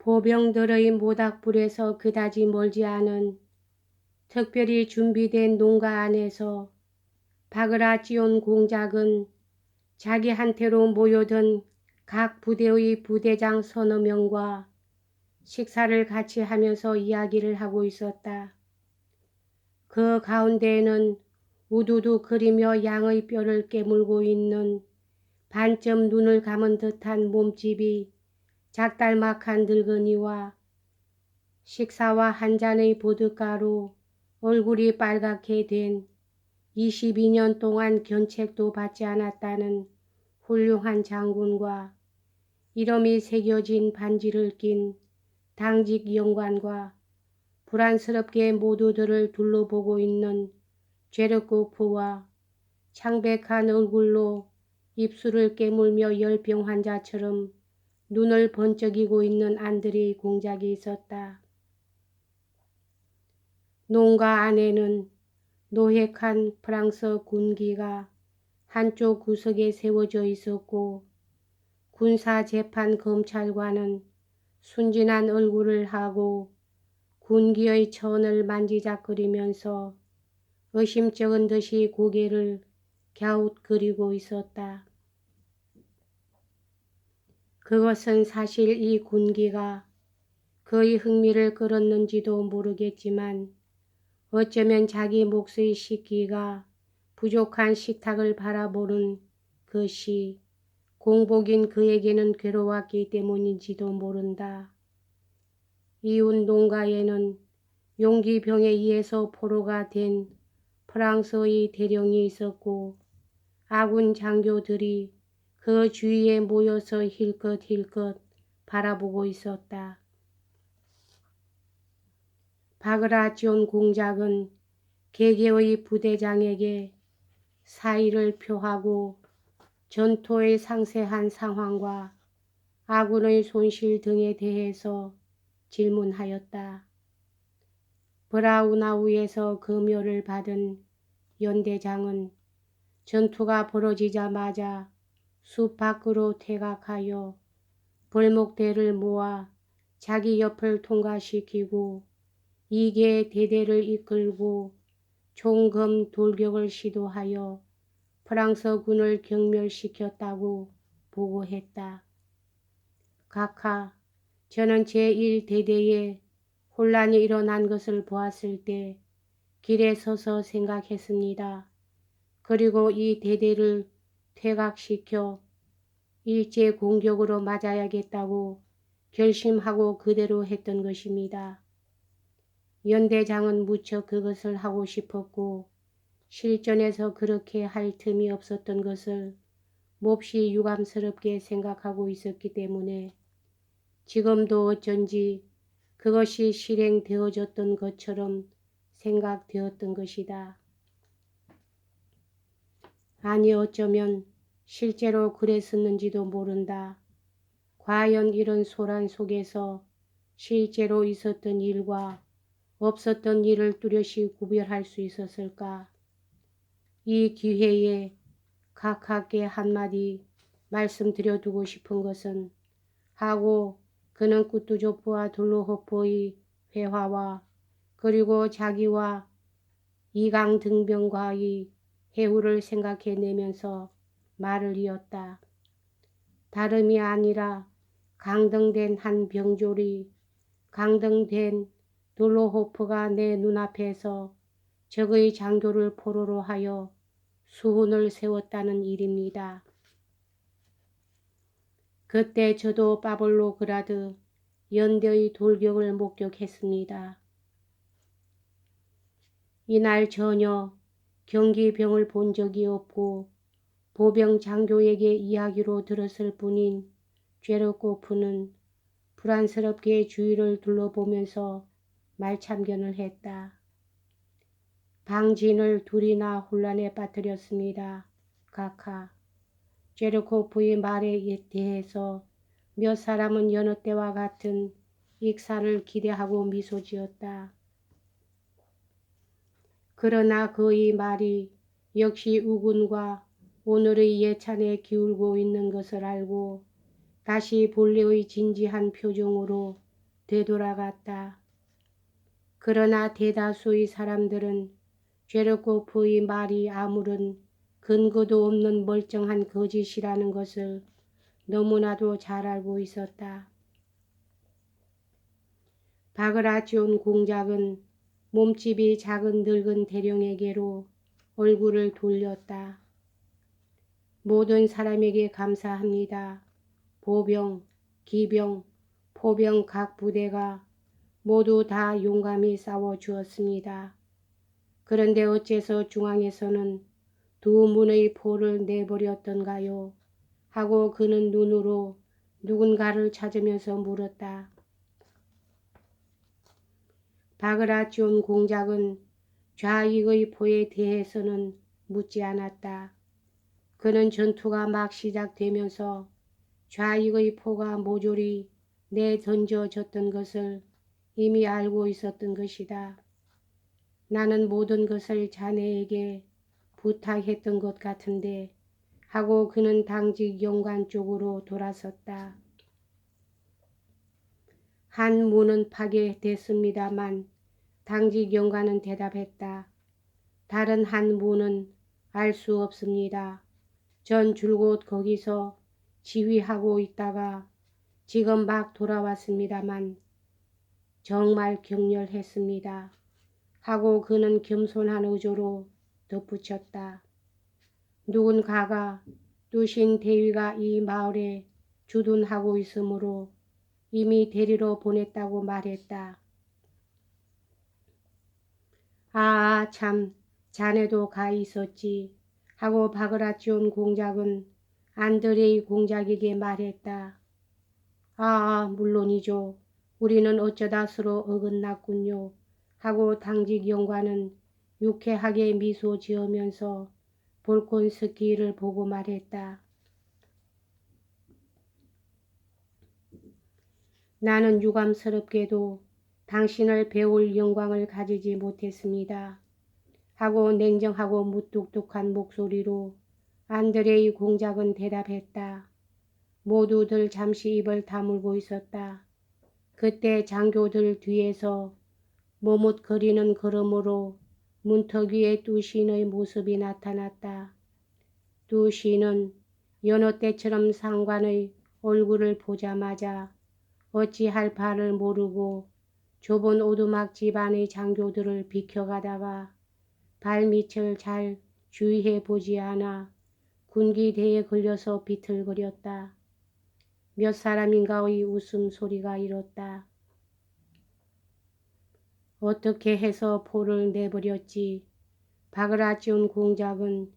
보병들의 모닥불에서 그다지 멀지 않은 특별히 준비된 농가 안에서 바그라지온 공작은 자기한테로 모여든 각 부대의 부대장 서너 명과 식사를 같이 하면서 이야기를 하고 있었다. 그 가운데에는 우두두 그리며 양의 뼈를 깨물고 있는 반쯤 눈을 감은 듯한 몸집이 작달막한 늙은이와 식사와 한 잔의 보드가로 얼굴이 빨갛게 된 22년 동안 견책도 받지 않았다는 훌륭한 장군과 이름이 새겨진 반지를 낀 당직 영관과 불안스럽게 모두들을 둘러보고 있는 죄르코프와 창백한 얼굴로 입술을 깨물며 열병 환자처럼 눈을 번쩍이고 있는 안드레이 공작이 있었다. 농가 안에는 노획한 프랑스 군기가 한쪽 구석에 세워져 있었고 군사재판 검찰관은 순진한 얼굴을 하고 군기의 천을 만지작거리면서 의심쩍은 듯이 고개를 갸웃거리고 있었다. 그것은 사실 이 군기가 그의 흥미를 끌었는지도 모르겠지만 어쩌면 자기 몫의 식기가 부족한 식탁을 바라보는 것이 공복인 그에게는 괴로웠기 때문인지도 모른다. 이웃 농가에는 용기병에 의해서 포로가 된 프랑스의 대령이 있었고 아군 장교들이 그 주위에 모여서 힐끗힐끗 바라보고 있었다. 바그라지온 공작은 개개의 부대장에게 사의를 표하고 전투의 상세한 상황과 아군의 손실 등에 대해서 질문하였다. 브라우나우에서 금요를 받은 연대장은 전투가 벌어지자마자 숲 밖으로 퇴각하여 벌목대를 모아 자기 옆을 통과시키고 2개의 대대를 이끌고 총검 돌격을 시도하여 프랑스 군을 경멸시켰다고 보고했다. 각하, 저는 제1대대에 혼란이 일어난 것을 보았을 때 길에 서서 생각했습니다. 그리고 이 대대를 퇴각시켜 일제 공격으로 맞아야겠다고 결심하고 그대로 했던 것입니다. 연대장은 무척 그것을 하고 싶었고 실전에서 그렇게 할 틈이 없었던 것을 몹시 유감스럽게 생각하고 있었기 때문에 지금도 어쩐지 그것이 실행되어졌던 것처럼 생각되었던 것이다. 아니 어쩌면 실제로 그랬었는지도 모른다. 과연 이런 소란 속에서 실제로 있었던 일과 없었던 일을 뚜렷이 구별할 수 있었을까? 이 기회에 각하께 한마디 말씀드려두고 싶은 것은 하고 그는 꾸투조프와 둘로호프의 회화와 그리고 자기와 이강 등병과의 해후를 생각해내면서 말을 이었다. 다름이 아니라 강등된 한 병졸이 강등된 둘로호프가 내 눈앞에서 적의 장교를 포로로 하여 수훈을 세웠다는 일입니다. 그때 저도 파블로그라드 연대의 돌격을 목격했습니다. 이날 전혀 경기병을 본 적이 없고 보병 장교에게 이야기로 들었을 뿐인 죄르코프는 불안스럽게 주위를 둘러보면서 말참견을 했다. 방진을 둘이나 혼란에 빠뜨렸습니다. 각하. 죄르코프의 말에 대해서 몇 사람은 여느 때와 같은 익사를 기대하고 미소 지었다. 그러나 그의 말이 역시 우군과 오늘의 예찬에 기울고 있는 것을 알고 다시 본래의 진지한 표정으로 되돌아갔다. 그러나 대다수의 사람들은 제르코프의 말이 아무런 근거도 없는 멀쩡한 거짓이라는 것을 너무나도 잘 알고 있었다. 바그라치온 공작은 몸집이 작은 늙은 대령에게로 얼굴을 돌렸다. 모든 사람에게 감사합니다. 보병, 기병, 포병 각 부대가 모두 다 용감히 싸워주었습니다. 그런데 어째서 중앙에서는 두 문의 포를 내버렸던가요? 하고 그는 눈으로 누군가를 찾으면서 물었다. 바그라치온 공작은 좌익의 포에 대해서는 묻지 않았다. 그는 전투가 막 시작되면서 좌익의 포가 모조리 내던져졌던 것을 이미 알고 있었던 것이다. 나는 모든 것을 자네에게 부탁했던 것 같은데 하고 그는 당직 연관 쪽으로 돌아섰다. 한 문은 파괴됐습니다만 당직 연관은 대답했다. 다른 한 문은 알 수 없습니다. 전 줄곧 거기서 지휘하고 있다가 지금 막 돌아왔습니다만 정말 격렬했습니다. 하고 그는 겸손한 의조로 덧붙였다. 누군가가 뚜신 대위가 이 마을에 주둔하고 있으므로 이미 데리러 보냈다고 말했다. 참, 자네도 가 있었지. 하고 바그라치온 공작은 안드레이 공작에게 말했다. 물론이죠. 우리는 어쩌다 서로 어긋났군요. 하고 당직 영관은 유쾌하게 미소 지으면서 볼콘스키를 보고 말했다. 나는 유감스럽게도 당신을 배울 영광을 가지지 못했습니다. 하고 냉정하고 무뚝뚝한 목소리로 안드레이 공작은 대답했다. 모두들 잠시 입을 다물고 있었다. 그때 장교들 뒤에서 머뭇거리는 걸음으로 문턱 위에 뚜신의 모습이 나타났다. 뚜신은 여느 때처럼 상관의 얼굴을 보자마자 어찌할 바를 모르고 좁은 오두막 집안의 장교들을 비켜가다가 발밑을 잘 주의해 보지 않아 군기대에 걸려서 비틀거렸다. 몇 사람인가의 웃음소리가 일었다. 어떻게 해서 포를 내버렸지? 바그라치온 공작은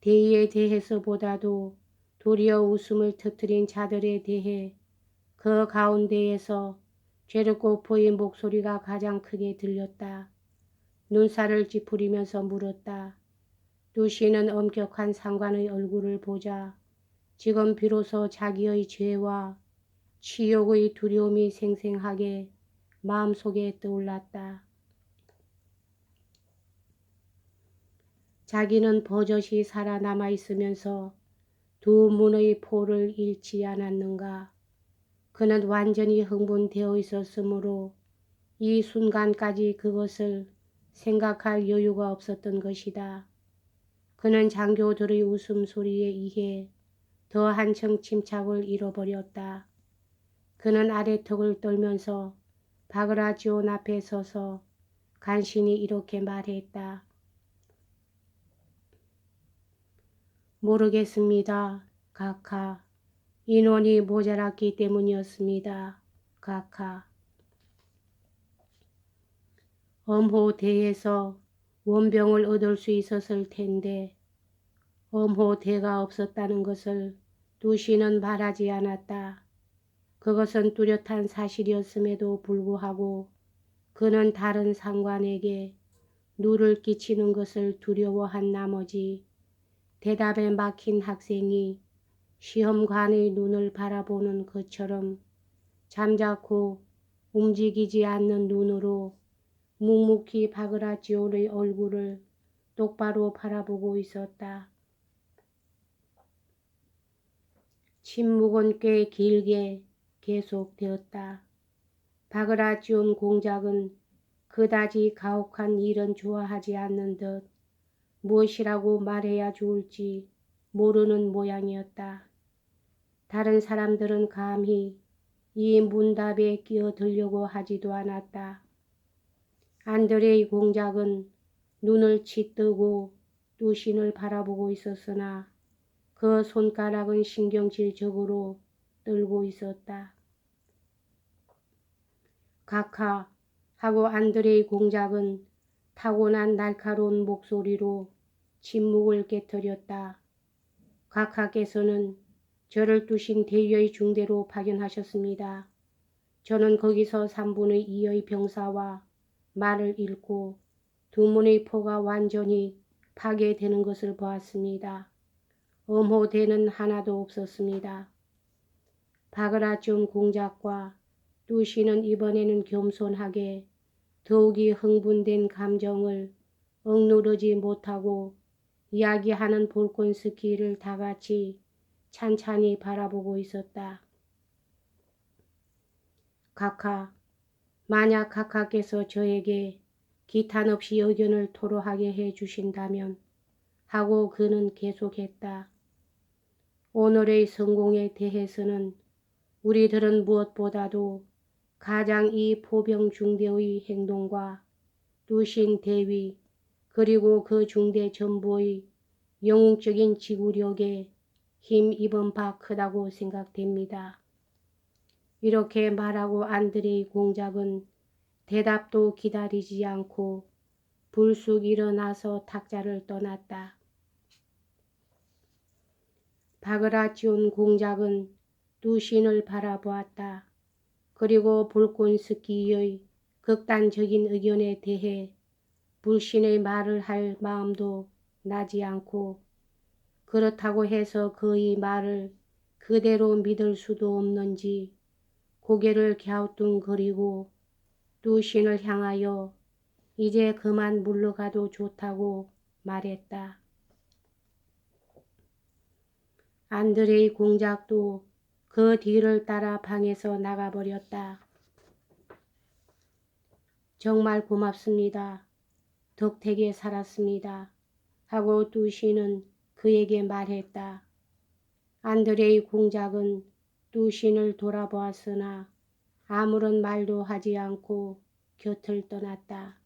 대의에 대해서보다도 도리어 웃음을 터뜨린 자들에 대해 그 가운데에서 제르코프의 목소리가 가장 크게 들렸다. 눈살을 찌푸리면서 물었다. 뚜시는 엄격한 상관의 얼굴을 보자 지금 비로소 자기의 죄와 치욕의 두려움이 생생하게 마음속에 떠올랐다. 자기는 버젓이 살아남아 있으면서 두 문의 포를 잃지 않았는가. 그는 완전히 흥분되어 있었으므로 이 순간까지 그것을 생각할 여유가 없었던 것이다. 그는 장교들의 웃음소리에 의해 더 한층 침착을 잃어버렸다. 그는 아래턱을 떨면서 바그라치온 앞에 서서 간신히 이렇게 말했다. 모르겠습니다. 카카. 인원이 모자랐기 때문이었습니다. 카카. 엄호대에서 원병을 얻을 수 있었을 텐데 엄호대가 없었다는 것을 뚜시는 말하지 않았다. 그것은 뚜렷한 사실이었음에도 불구하고 그는 다른 상관에게 누를 끼치는 것을 두려워한 나머지 대답에 막힌 학생이 시험관의 눈을 바라보는 것처럼 잠자코 움직이지 않는 눈으로 묵묵히 바그라치온의 얼굴을 똑바로 바라보고 있었다. 침묵은 꽤 길게 계속되었다. 바그라지온 공작은 그다지 가혹한 일은 좋아하지 않는 듯 무엇이라고 말해야 좋을지 모르는 모양이었다. 다른 사람들은 감히 이 문답에 끼어들려고 하지도 않았다. 안드레이 공작은 눈을 치뜨고 뚜신을 바라보고 있었으나 그 손가락은 신경질적으로 떨고 있었다. 카카 하고 안드레이 공작은 타고난 날카로운 목소리로 침묵을 깨뜨렸다. 카카께서는 저를 뚜신 대위의 중대로 파견하셨습니다. 저는 거기서 3분의 2의 병사와 말을 잃고 두 문의 포가 완전히 파괴되는 것을 보았습니다. 엄호대는 하나도 없었습니다. 바그라존 공작과 뚜시는 이번에는 겸손하게 더욱이 흥분된 감정을 억누르지 못하고 이야기하는 볼콘스키를 다같이 찬찬히 바라보고 있었다. 카카, 만약 카카께서 저에게 기탄 없이 의견을 토로하게 해 주신다면 하고 그는 계속했다. 오늘의 성공에 대해서는 우리들은 무엇보다도 가장 이 포병 중대의 행동과 뚜신 대위 그리고 그 중대 전부의 영웅적인 지구력에 힘입은 바 크다고 생각됩니다. 이렇게 말하고 안드레이 공작은 대답도 기다리지 않고 불쑥 일어나서 탁자를 떠났다. 바그라지온 공작은 뚜신을 바라보았다. 그리고 볼콘스키의 극단적인 의견에 대해 불신의 말을 할 마음도 나지 않고 그렇다고 해서 그의 말을 그대로 믿을 수도 없는지 고개를 갸우뚱거리고 뚜신을 향하여 이제 그만 물러가도 좋다고 말했다. 안드레이 공작도 그 뒤를 따라 방에서 나가버렸다. 정말 고맙습니다. 덕택에 살았습니다. 하고 뚜신은 그에게 말했다. 안드레이 공작은 뚜신을 돌아보았으나 아무런 말도 하지 않고 곁을 떠났다.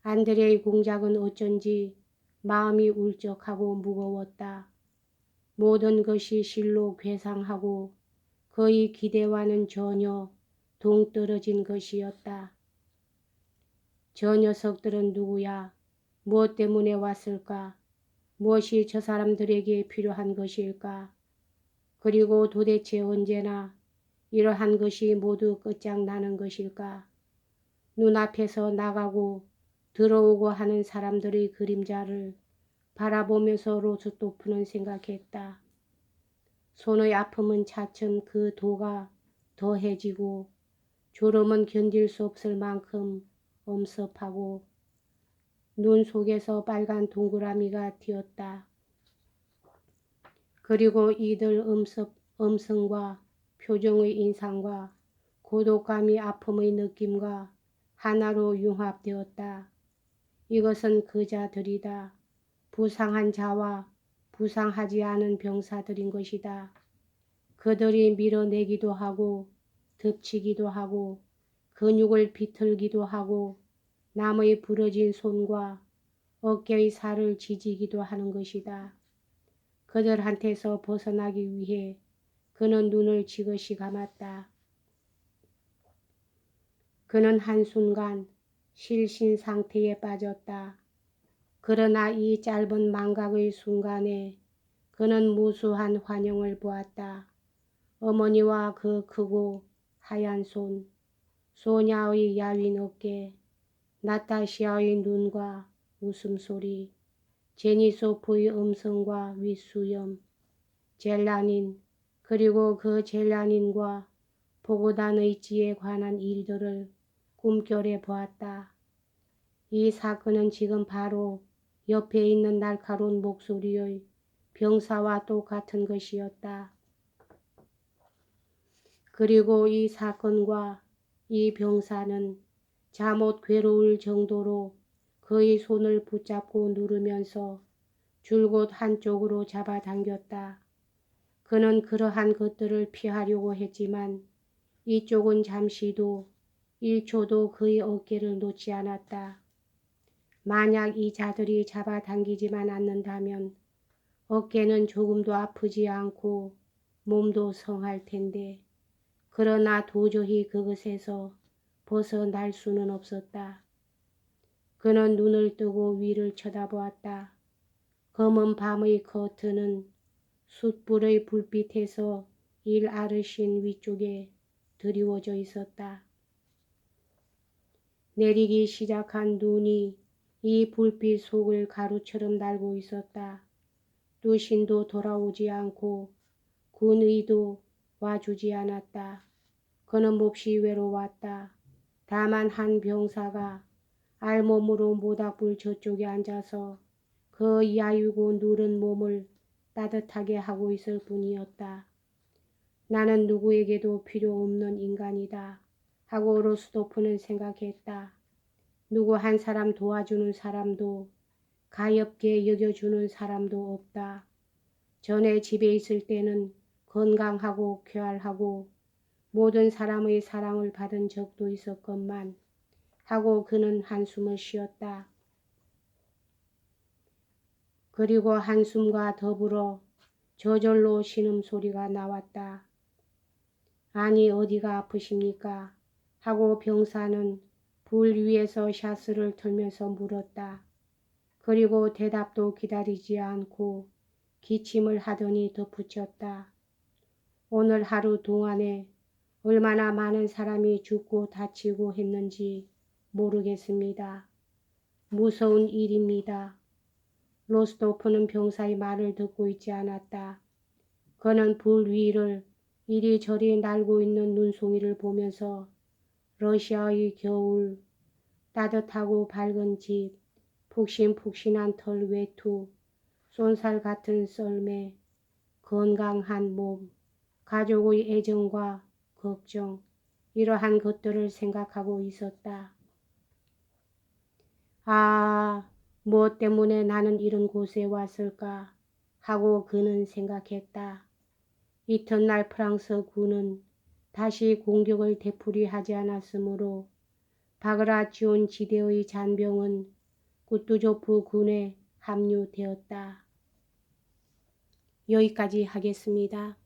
안드레이 공작은 어쩐지 마음이 울적하고 무거웠다. 모든 것이 실로 괴상하고 그의 기대와는 전혀 동떨어진 것이었다. 저 녀석들은 누구야? 무엇 때문에 왔을까? 무엇이 저 사람들에게 필요한 것일까? 그리고 도대체 언제나 이러한 것이 모두 끝장나는 것일까? 눈앞에서 나가고 들어오고 하는 사람들의 그림자를 바라보면서 로스토프는 생각했다. 손의 아픔은 차츰 그 도가 더해지고 졸음은 견딜 수 없을 만큼 엄습하고 눈 속에서 빨간 동그라미가 튀었다. 그리고 이들 음성과 표정의 인상과 고독감이 아픔의 느낌과 하나로 융합되었다. 이것은 그 자들이다. 부상한 자와 부상하지 않은 병사들인 것이다. 그들이 밀어내기도 하고 덮치기도 하고 근육을 비틀기도 하고 남의 부러진 손과 어깨의 살을 지지기도 하는 것이다. 그들한테서 벗어나기 위해 그는 눈을 지그시 감았다. 그는 한순간 실신 상태에 빠졌다. 그러나 이 짧은 망각의 순간에 그는 무수한 환영을 보았다. 어머니와 그 크고 하얀 손, 소냐의 야윈 어깨, 나타시아의 눈과 웃음소리, 제니소프의 음성과 윗수염, 젤라닌, 그리고 그 젤라닌과 보고단의 지에 관한 일들을 꿈결에 보았다. 이 사건은 지금 바로 옆에 있는 날카로운 목소리의 병사와 똑같은 것이었다. 그리고 이 사건과 이 병사는 잠옷 괴로울 정도로 그의 손을 붙잡고 누르면서 줄곧 한쪽으로 잡아당겼다. 그는 그러한 것들을 피하려고 했지만 이쪽은 잠시도 1초도 그의 어깨를 놓지 않았다. 만약 이 자들이 잡아당기지만 않는다면 어깨는 조금도 아프지 않고 몸도 성할 텐데, 그러나 도저히 그것에서 벗어날 수는 없었다. 그는 눈을 뜨고 위를 쳐다보았다. 검은 밤의 커튼은 숯불의 불빛에서 일 아르신 위쪽에 드리워져 있었다. 내리기 시작한 눈이 이 불빛 속을 가루처럼 달고 있었다. 뚜신도 돌아오지 않고 군의도 와주지 않았다. 그는 몹시 외로웠다. 다만 한 병사가 알몸으로 모닥불 저쪽에 앉아서 그 야유고 누른 몸을 따뜻하게 하고 있을 뿐이었다. 나는 누구에게도 필요 없는 인간이다 하고 로스토프는 생각했다. 누구 한 사람 도와주는 사람도 가엾게 여겨주는 사람도 없다. 전에 집에 있을 때는 건강하고 쾌활하고 모든 사람의 사랑을 받은 적도 있었건만 하고 그는 한숨을 쉬었다. 그리고 한숨과 더불어 저절로 신음소리가 나왔다. 아니 어디가 아프십니까? 하고 병사는 불 위에서 샤스를 틀면서 물었다. 그리고 대답도 기다리지 않고 기침을 하더니 덧붙였다. 오늘 하루 동안에 얼마나 많은 사람이 죽고 다치고 했는지 모르겠습니다. 무서운 일입니다. 로스토프는 병사의 말을 듣고 있지 않았다. 그는 불 위를 이리저리 날고 있는 눈송이를 보면서 러시아의 겨울, 따뜻하고 밝은 집, 푹신푹신한 털 외투, 쏜살 같은 썰매, 건강한 몸, 가족의 애정과 걱정, 이러한 것들을 생각하고 있었다. 아, 무엇 때문에 나는 이런 곳에 왔을까 하고 그는 생각했다. 이튿날 프랑스 군은 다시 공격을 되풀이하지 않았으므로 바그라치온 지대의 잔병은 쿠투조프 군에 합류되었다. 여기까지 하겠습니다.